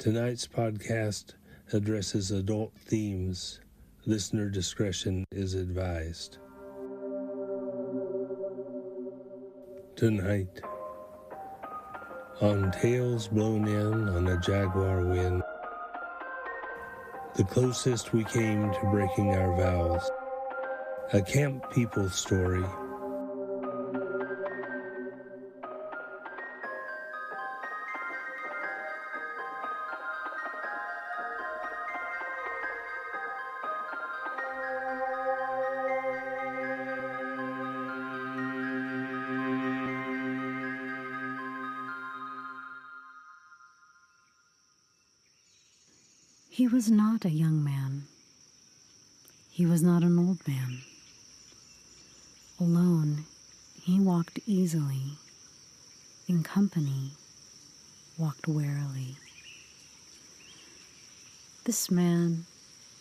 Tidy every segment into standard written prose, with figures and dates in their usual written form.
Tonight's podcast addresses adult themes. Listener discretion is advised. Tonight, on Tales Blown In on a Jaguar Wind, the closest we came to breaking our vows, a camp people story. He was not a young man. He was not an old man. Alone, he walked easily. In company, walked warily. This man,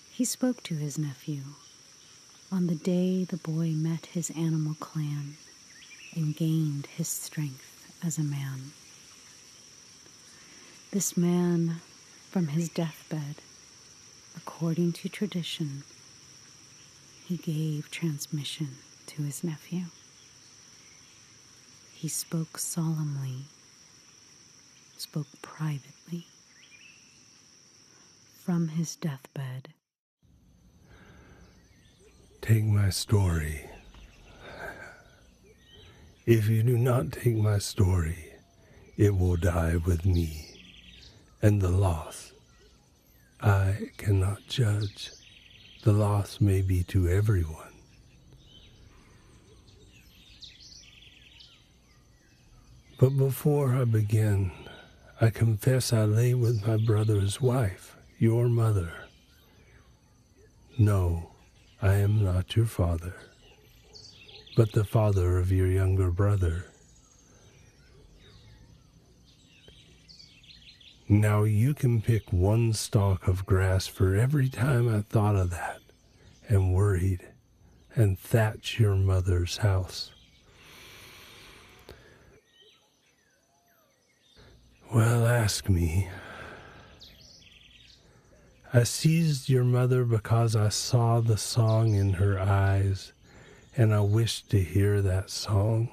he spoke to his nephew on the day the boy met his animal clan and gained his strength as a man. This man, from his deathbed, according to tradition, he gave transmission to his nephew. He spoke solemnly, spoke privately, from his deathbed. Take my story. If you do not take my story, it will die with me. And the loss, I cannot judge. The loss may be to everyone. But before I begin, I confess I lay with my brother's wife, your mother. No, I am not your father, but the father of your younger brother. Now you can pick one stalk of grass for every time I thought of that and worried and thatch your mother's house. Well, ask me. I seized your mother because I saw the song in her eyes and I wished to hear that song.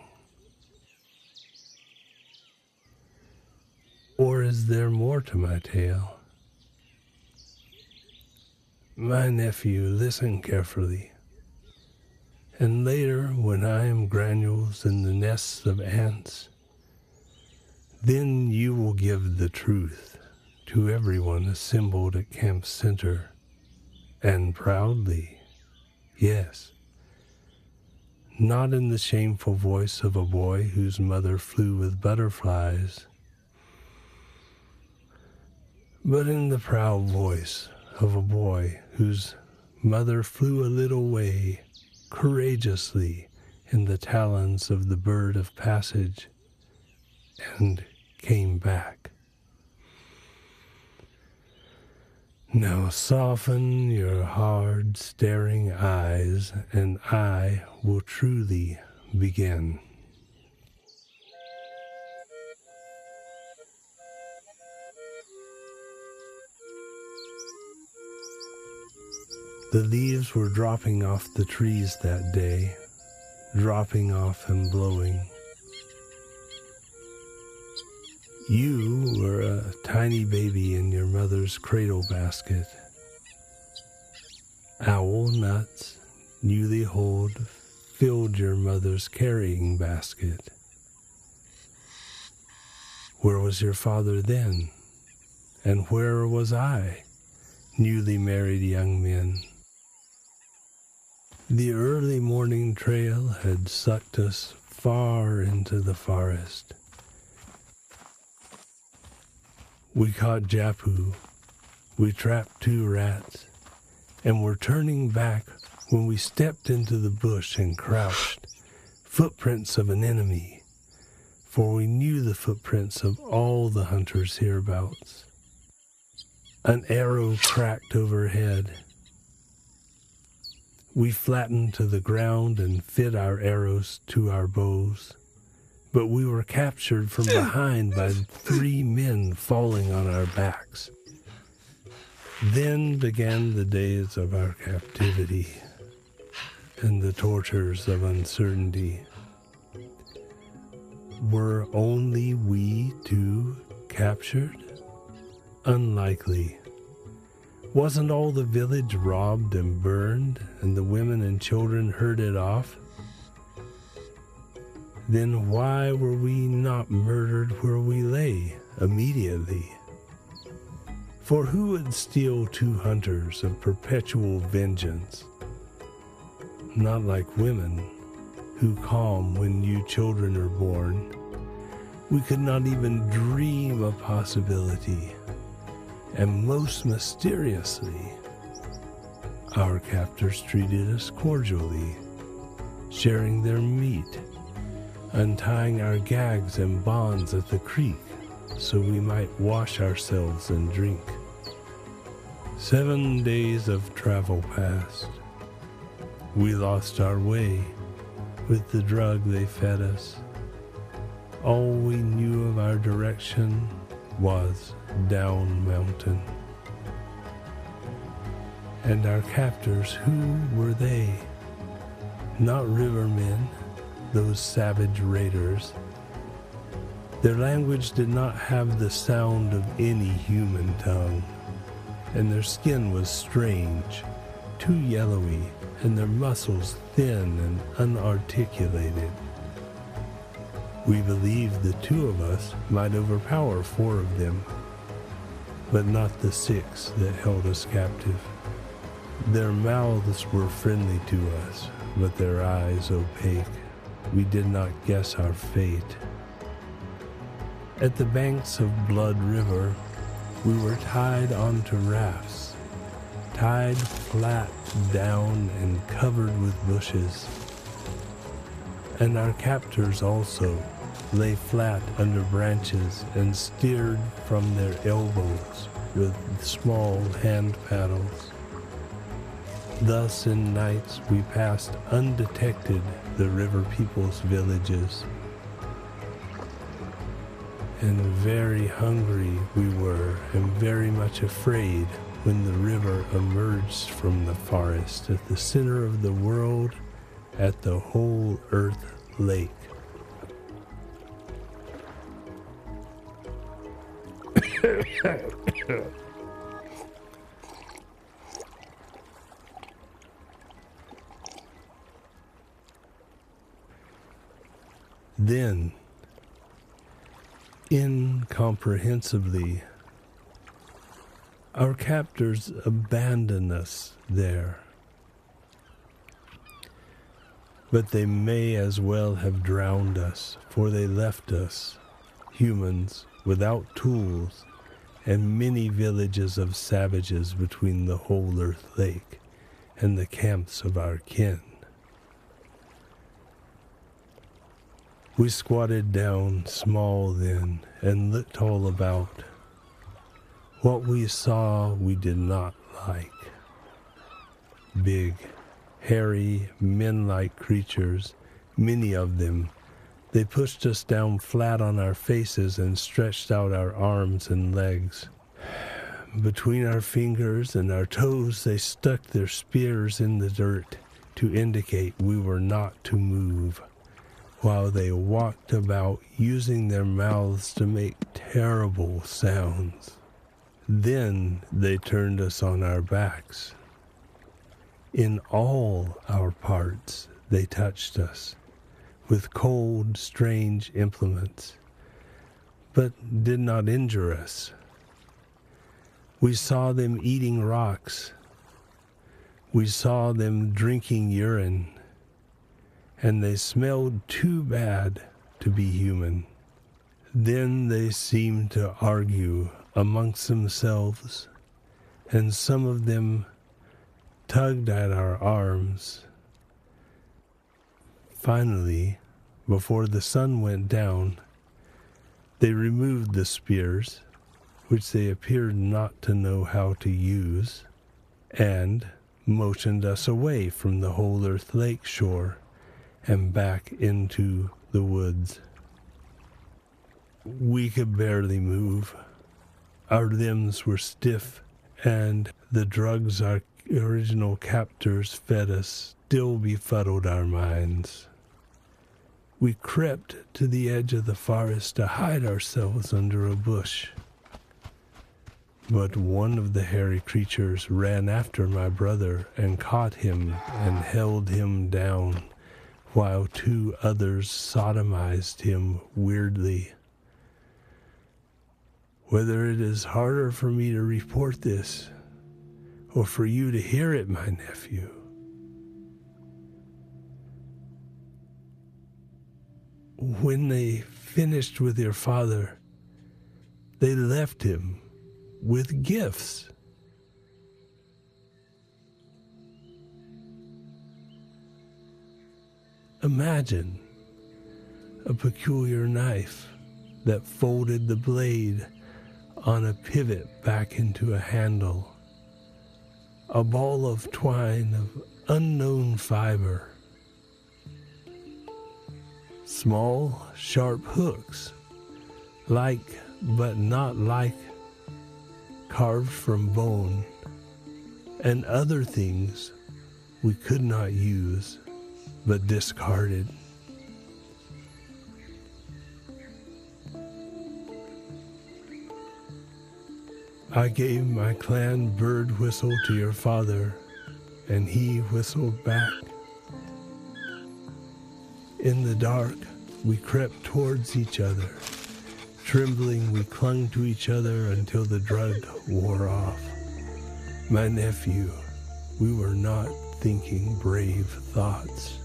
Or is there more to my tale? My nephew, listen carefully. And later, when I am granules in the nests of ants, then you will give the truth to everyone assembled at Camp Center, and proudly, yes, not in the shameful voice of a boy whose mother flew with butterflies, but in the proud voice of a boy whose mother flew a little way courageously in the talons of the bird of passage and came back. Now soften your hard staring eyes and I will truly begin. The leaves were dropping off the trees that day, dropping off and blowing. You were a tiny baby in your mother's cradle basket. Owl nuts, newly hulled, filled your mother's carrying basket. Where was your father then? And where was I, newly married young men? The early morning trail had sucked us far into the forest. We caught Japu, we trapped 2 rats, and were turning back when we stepped into the bush and crouched, footprints of an enemy, for we knew the footprints of all the hunters hereabouts. An arrow cracked overhead. We flattened to the ground and fit our arrows to our bows, but we were captured from behind by 3 men falling on our backs. Then began the days of our captivity and the tortures of uncertainty. Were only we two captured? Unlikely. Wasn't all the village robbed and burned, and the women and children herded off? Then why were we not murdered where we lay immediately? For who would steal two hunters of perpetual vengeance? Not like women, who calm when new children are born. We could not even dream a possibility. And most mysteriously, our captors treated us cordially, sharing their meat, untying our gags and bonds at the creek so we might wash ourselves and drink. 7 days of travel passed. We lost our way with the drug they fed us. All we knew of our direction was down mountain. And our captors, who were they? Not rivermen, those savage raiders. Their language did not have the sound of any human tongue, and their skin was strange, too yellowy, and their muscles thin and unarticulated. We believed the two of us might overpower 4 of them, but not the 6 that held us captive. Their mouths were friendly to us, but their eyes opaque. We did not guess our fate. At the banks of Blood River, we were tied onto rafts, tied flat down and covered with bushes. And our captors also lay flat under branches and steered from their elbows with small hand paddles. Thus in nights we passed undetected the river people's villages. And very hungry we were, and very much afraid when the river emerged from the forest at the center of the world at the whole earth lake. Then, incomprehensibly, our captors abandon us there. But they may as well have drowned us, for they left us, humans, without tools, and many villages of savages between the whole earth lake and the camps of our kin. We squatted down small then and looked all about. What we saw we did not like. Big, hairy, men-like creatures, many of them. They pushed us down flat on our faces and stretched out our arms and legs. Between our fingers and our toes they stuck their spears in the dirt to indicate we were not to move, while they walked about using their mouths to make terrible sounds. Then they turned us on our backs. In all our parts they touched us with cold, strange implements, but did not injure us. We saw them eating rocks. We saw them drinking urine, and they smelled too bad to be human. Then they seemed to argue amongst themselves, and some of them tugged at our arms. Finally, before the sun went down, they removed the spears, which they appeared not to know how to use, and motioned us away from the whole earth lake shore and back into the woods. We could barely move. Our limbs were stiff and the drugs our original captors fed us still befuddled our minds. We crept to the edge of the forest to hide ourselves under a bush. But one of the hairy creatures ran after my brother and caught him and held him down, while two others sodomized him weirdly. Whether it is harder for me to report this, or for you to hear it, my nephew, when they finished with your father, they left him with gifts. Imagine a peculiar knife that folded the blade on a pivot back into a handle, a ball of twine of unknown fiber, small, sharp hooks, like but not like, carved from bone, and other things we could not use but discarded. I gave my clan bird whistle to your father, and he whistled back. In the dark, we crept towards each other. Trembling, we clung to each other until the drug wore off. My nephew, we were not thinking brave thoughts.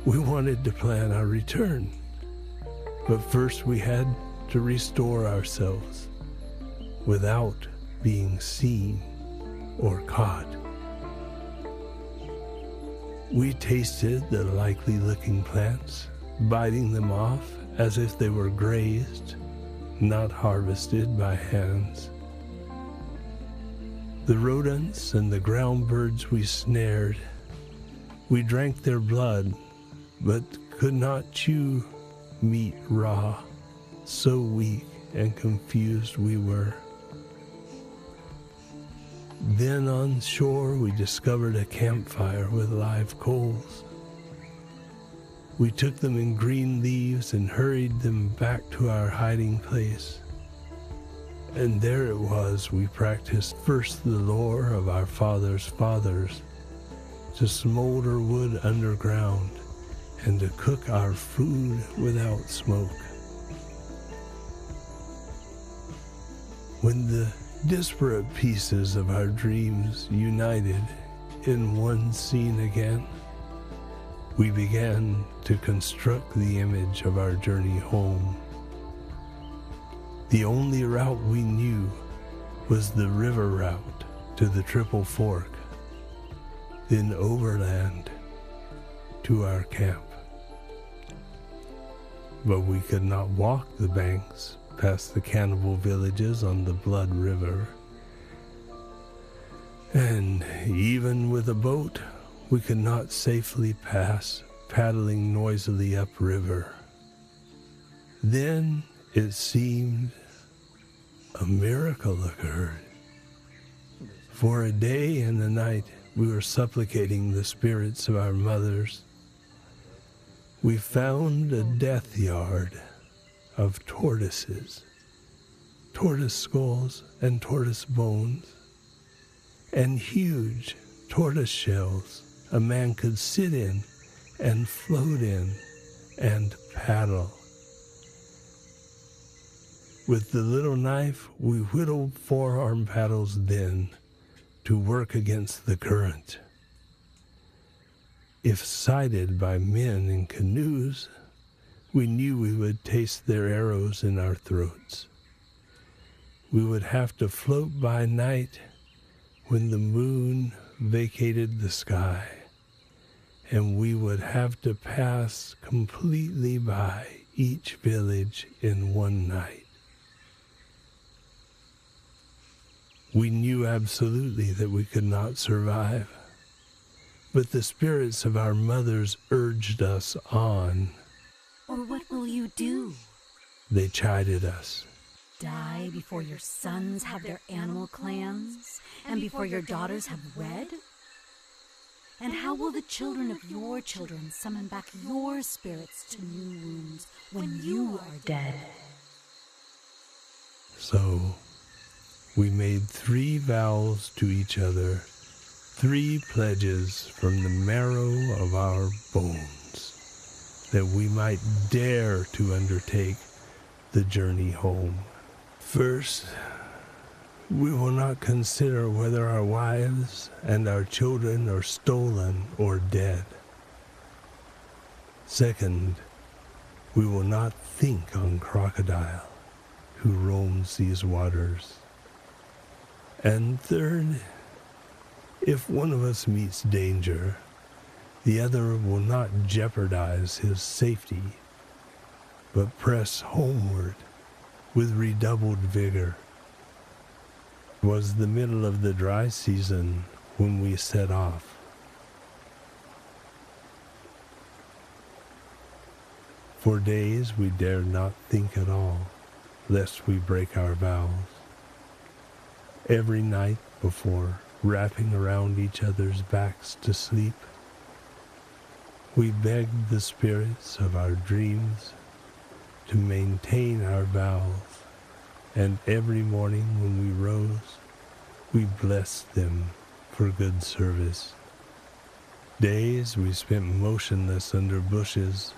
We wanted to plan our return, but first we had to restore ourselves without being seen or caught. We tasted the likely-looking plants, biting them off as if they were grazed, not harvested by hands. The rodents and the ground birds we snared, we drank their blood, but could not chew meat raw, so weak and confused we were. Then on shore we discovered a campfire with live coals. We took them in green leaves and hurried them back to our hiding place. And there it was we practiced first the lore of our fathers' fathers, to smolder wood underground and to cook our food without smoke. When the disparate pieces of our dreams united in one scene again, we began to construct the image of our journey home. The only route we knew was the river route to the Triple Fork, then overland to our camp. But we could not walk the banks past the cannibal villages on the Blood River. And even with a boat, we could not safely pass, paddling noisily upriver. Then it seemed a miracle occurred. For a day and a night, we were supplicating the spirits of our mothers. We found a death yard of tortoises, tortoise skulls and tortoise bones, and huge tortoise shells a man could sit in and float in and paddle. With the little knife, we whittled forearm paddles then to work against the current. If sighted by men in canoes, we knew we would taste their arrows in our throats. We would have to float by night when the moon vacated the sky, and we would have to pass completely by each village in one night. We knew absolutely that we could not survive, but the spirits of our mothers urged us on. Or what will you do? They chided us. die before your sons have their animal clans, and before your daughters have wed? And how will the children of your children summon back your spirits to new wombs when you are dead? So we made 3 vows to each other, 3 pledges from the marrow of our bones, that we might dare to undertake the journey home. First, we will not consider whether our wives and our children are stolen or dead. Second, we will not think on Crocodile, who roams these waters. And third, if one of us meets danger, the other will not jeopardize his safety, but press homeward with redoubled vigor. It was the middle of the dry season when we set off. For days we dared not think at all, lest we break our vows. Every night before wrapping around each other's backs to sleep, we begged the spirits of our dreams to maintain our vows, and every morning when we rose, we blessed them for good service. Days we spent motionless under bushes,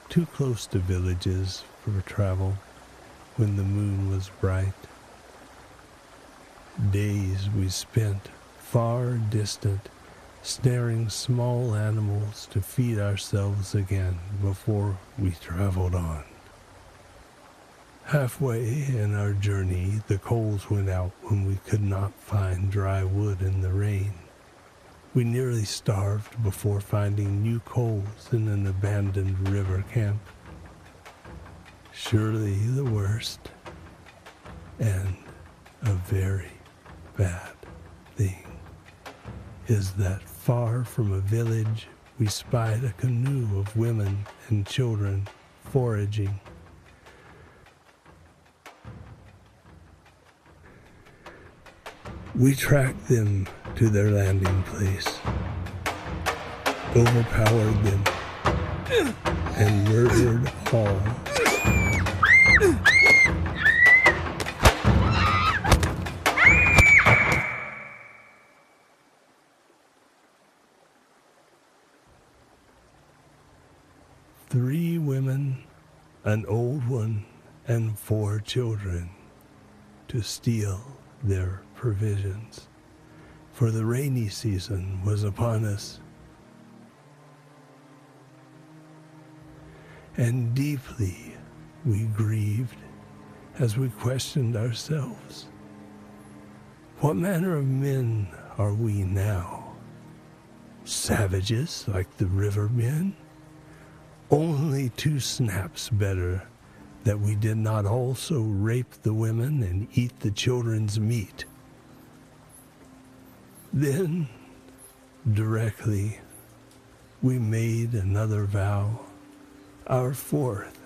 too close to villages for travel when the moon was bright. Days we spent far distant, snaring small animals to feed ourselves again before we traveled on. Halfway in our journey, the coals went out when we could not find dry wood in the rain. We nearly starved before finding new coals in an abandoned river camp. Surely the worst, and a very bad thing, is that far from a village we spied a canoe of women and children foraging. We tracked them to their landing place, overpowered them, and murdered all. Three women, an old one, and 4 children to steal their provisions, for the rainy season was upon us. And deeply we grieved as we questioned ourselves. What manner of men are we now? Savages like the river men? Only 2 snaps better that we did not also rape the women and eat the children's meat. Then, directly, we made another vow, our 4th,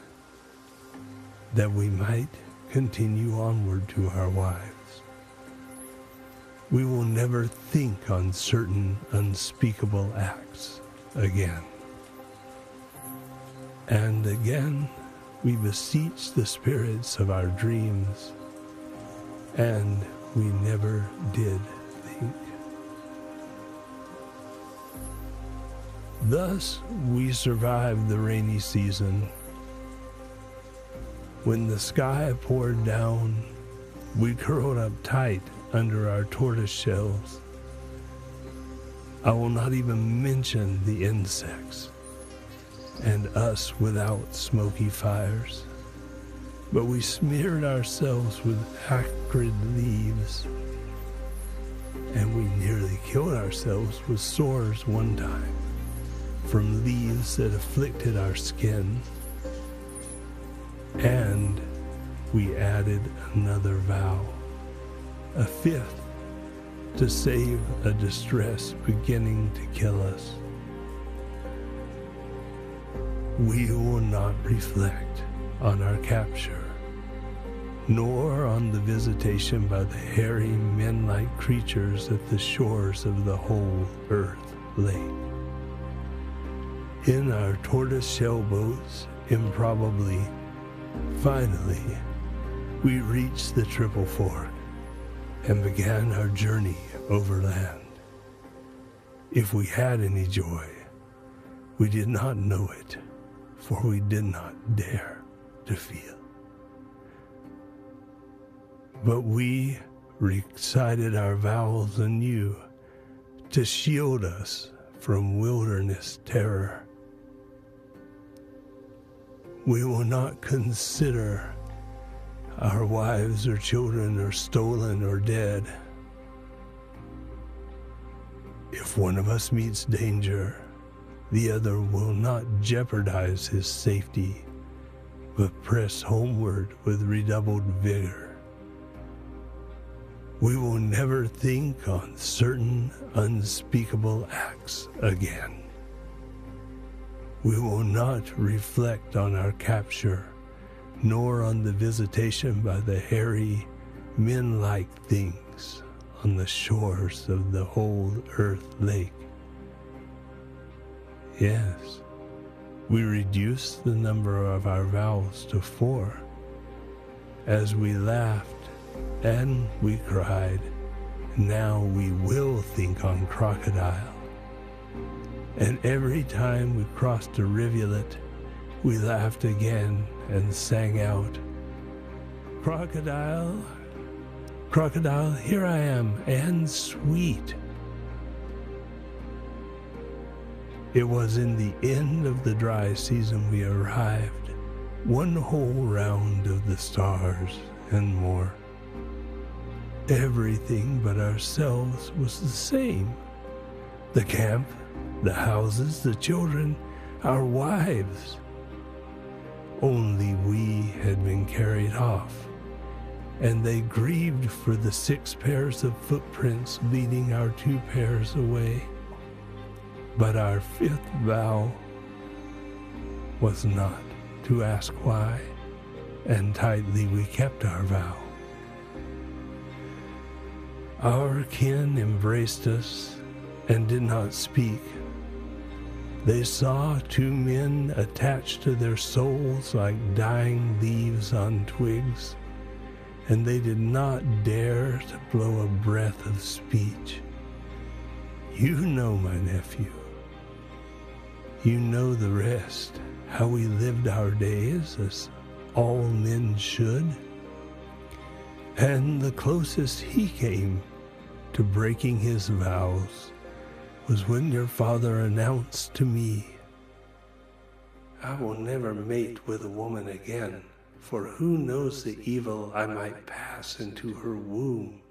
that we might continue onward to our wives. We will never think on certain unspeakable acts again. And again, we beseech the spirits of our dreams, and we never did think. Thus, we survived the rainy season. When the sky poured down, we curled up tight under our tortoise shells. I will not even mention the insects and us without smoky fires, but we smeared ourselves with acrid leaves, and we nearly killed ourselves with sores one time from leaves that afflicted our skin. And we added another vow, a 5th, to save a distress beginning to kill us. We will not reflect on our capture, nor on the visitation by the hairy men-like creatures at the shores of the whole earth lake. In our tortoise-shell boats, improbably, finally, we reached the Triple Fork and began our journey overland. If we had any joy, we did not know it, for we did not dare to feel. But we recited our vows anew to shield us from wilderness terror. We will not consider our wives or children are stolen or dead. If one of us meets danger, the other will not jeopardize his safety, but press homeward with redoubled vigor. We will never think on certain unspeakable acts again. We will not reflect on our capture, nor on the visitation by the hairy, men-like things on the shores of the whole earth lake. Yes, we reduced the number of our vows to 4, as we laughed and we cried. Now we will think on crocodile. And every time we crossed a rivulet, we laughed again and sang out, "Crocodile, crocodile, here I am, and sweet." It was in the end of the dry season we arrived, one whole round of the stars and more. Everything but ourselves was the same. The camp, the houses, the children, our wives. Only we had been carried off, and they grieved for the 6 pairs of footprints leading our 2 pairs away. But our 5th vow was not to ask why, and tightly we kept our vow. Our kin embraced us and did not speak. They saw 2 men attached to their souls like dying leaves on twigs, and they did not dare to blow a breath of speech. You know, my nephew. You know the rest, how we lived our days as all men should. And the closest he came to breaking his vows was when your father announced to me, "I will never mate with a woman again, for who knows the evil I might pass into her womb."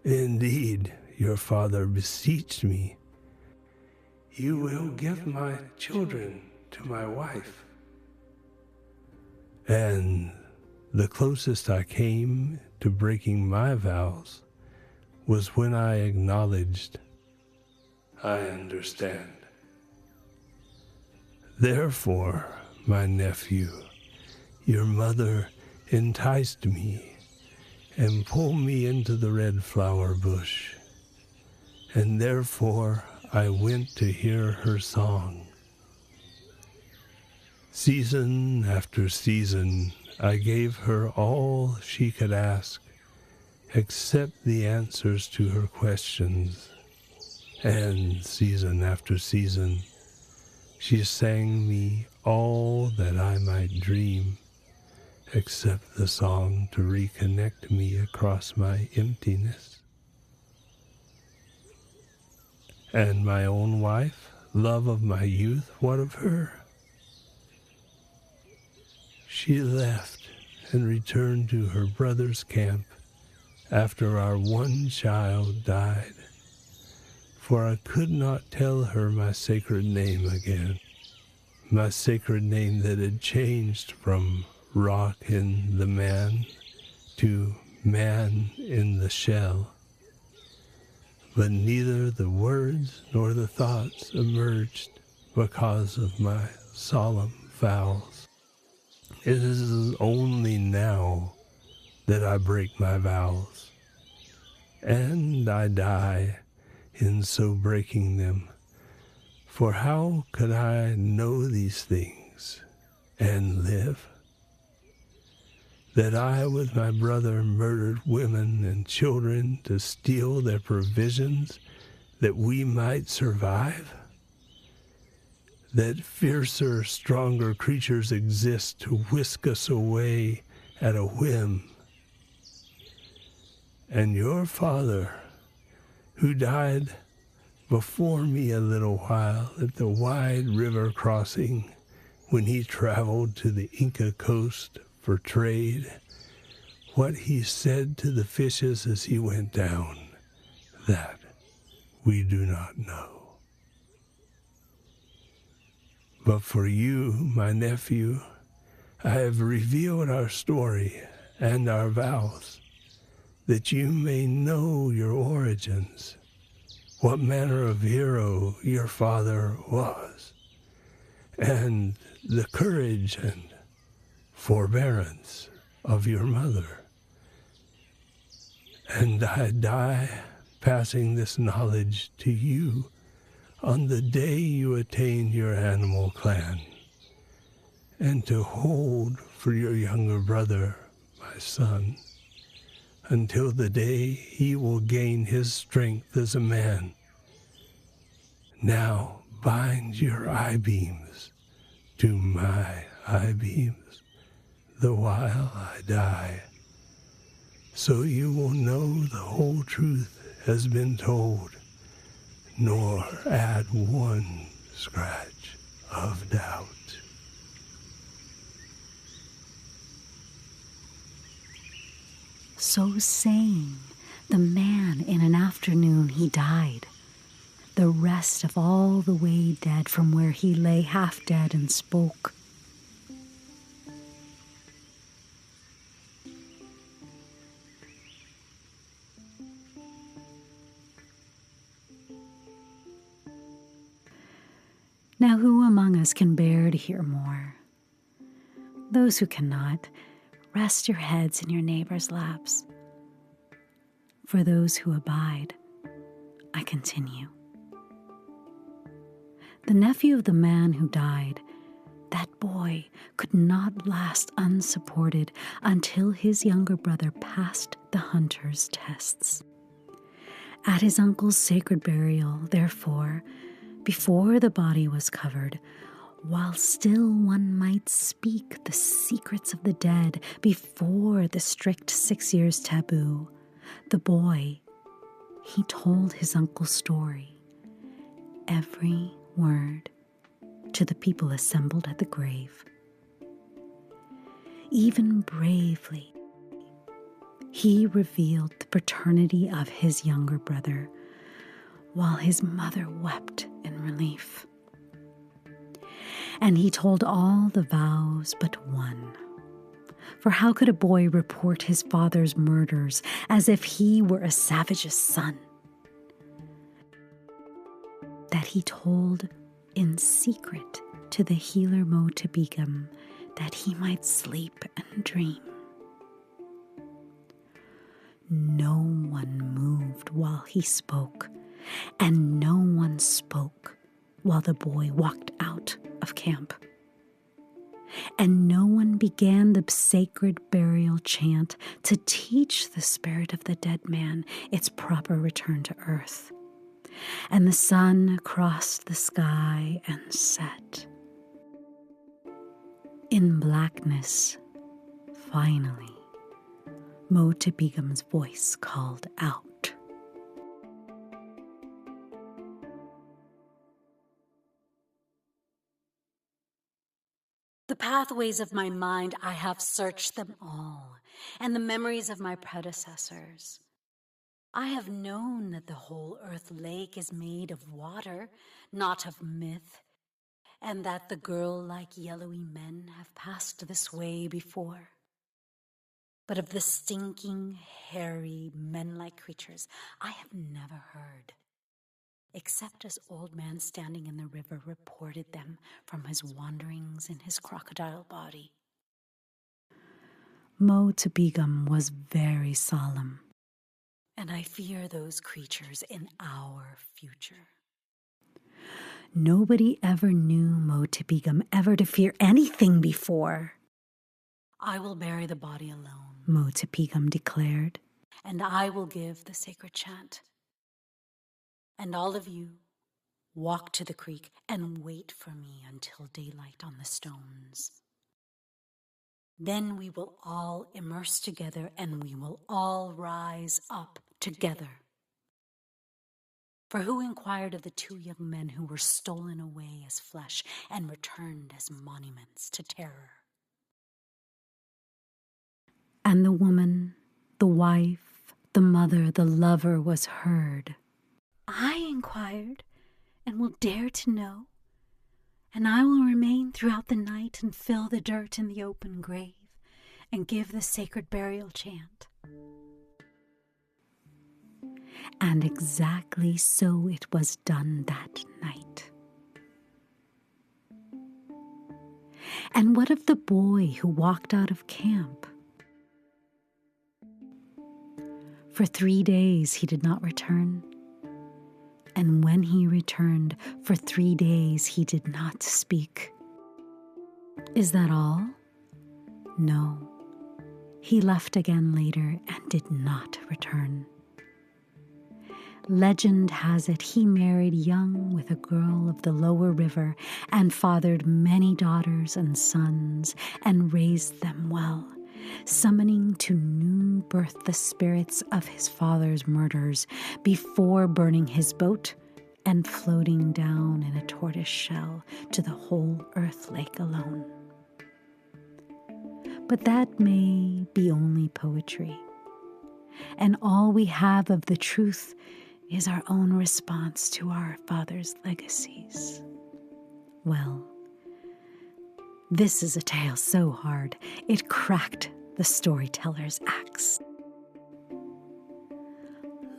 Indeed, your father beseeched me, "You will give my children to my wife." And the closest I came to breaking my vows was when I acknowledged, "I understand." Therefore, my nephew, your mother enticed me and pulled me into the red flower bush, and therefore I went to hear her song. Season after season, I gave her all she could ask, except the answers to her questions. And season after season, she sang me all that I might dream, except the song to reconnect me across my emptiness. And my own wife, love of my youth, what of her? She left and returned to her brother's camp after our one child died, for I could not tell her my sacred name again, my sacred name that had changed from rock in the man to man in the shell. But neither the words nor the thoughts emerged because of my solemn vows. It is only now that I break my vows, and I die in so breaking them. For how could I know these things and live? That I with my brother murdered women and children to steal their provisions that we might survive? That fiercer, stronger creatures exist to whisk us away at a whim? And your father, who died before me a little while at the wide river crossing when he traveled to the Inca coast for trade, what he said to the fishes as he went down, that we do not know. But for you, my nephew, I have revealed our story and our vows, that you may know your origins, what manner of hero your father was, and the courage and forbearance of your mother. And I die passing this knowledge to you on the day you attain your animal clan, and to hold for your younger brother, my son, until the day he will gain his strength as a man. Now bind your eye-beams to my eye-beams, the while I die, so you will know the whole truth has been told, nor add one scratch of doubt. So saying, the man in an afternoon he died, the rest of all the way dead from where he lay half dead and spoke. Now who among us can bear to hear more? Those who cannot, rest your heads in your neighbor's laps. For those who abide, I continue. The nephew of the man who died, that boy could not last unsupported until his younger brother passed the hunter's tests. At his uncle's sacred burial, therefore, before the body was covered, while still one might speak the secrets of the dead before the strict 6 years taboo, the boy, he told his uncle's story, every word, to the people assembled at the grave. Even bravely, he revealed the paternity of his younger brother, while his mother wept in relief. And he told all the vows but one. For how could a boy report his father's murders as if he were a savage's son? That he told in secret to the healer Mo-Tabigam, that he might sleep and dream. No one moved while he spoke, and no one spoke while the boy walked out of camp. And no one began the sacred burial chant to teach the spirit of the dead man its proper return to earth. And the sun crossed the sky and set. In blackness, finally, Mo-Tabigam's voice called out. The pathways of my mind, I have searched them all, and the memories of my predecessors. I have known that the whole earth lake is made of water, not of myth, and that the girl-like yellowy men have passed this way before. But of the stinking, hairy, men-like creatures, I have never heard, except as old man standing in the river reported them from his wanderings in his crocodile body. Mo-Tepigum was very solemn. And I fear those creatures in our future. Nobody ever knew Mo-Tepigum ever to fear anything before. I will bury the body alone, Mo-Tepigum declared, and I will give the sacred chant. And all of you, walk to the creek and wait for me until daylight on the stones. Then we will all immerse together and we will all rise up together. For who inquired of the two young men who were stolen away as flesh and returned as monuments to terror? And the woman, the wife, the mother, the lover was heard. I inquired and will dare to know, and I will remain throughout the night and fill the dirt in the open grave and give the sacred burial chant. And exactly so it was done that night. And what of the boy who walked out of camp? For 3 days he did not return. And when he returned, for 3 days he did not speak. Is that all? No. He left again later and did not return. Legend has it he married young with a girl of the lower river and fathered many daughters and sons and raised them well, summoning to new birth the spirits of his father's murderers before burning his boat and floating down in a tortoise shell to the whole earth lake alone. But that may be only poetry, and all we have of the truth is our own response to our father's legacies. Well, this is a tale so hard it cracked the storyteller's axe.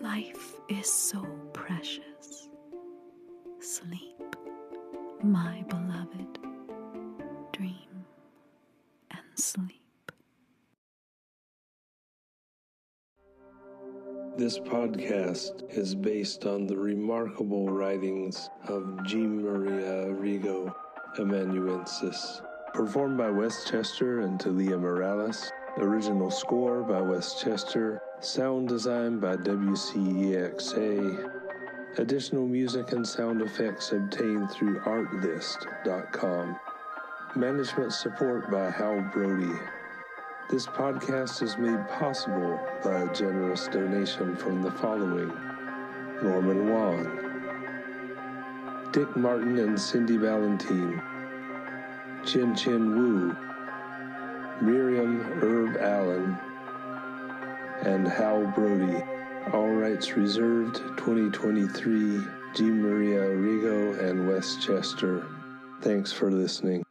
Life is so precious. Sleep, my beloved, dream and sleep. This podcast is based on the remarkable writings of Jean Maria Arrigo, amanuensis. Performed by Westchester and Talia Morales. Original score by Westchester. Sound design by WCEXA. Additional music and sound effects obtained through artlist.com. Management support by Hal Brody. This podcast is made possible by a generous donation from the following: Norman Wan, Dick Martin and Cindy Valentine, Chin Chin Wu, Miriam Herb Allen, and Hal Brody. All rights reserved. 2023, Jean Maria Arrigo and Westchester. Thanks for listening.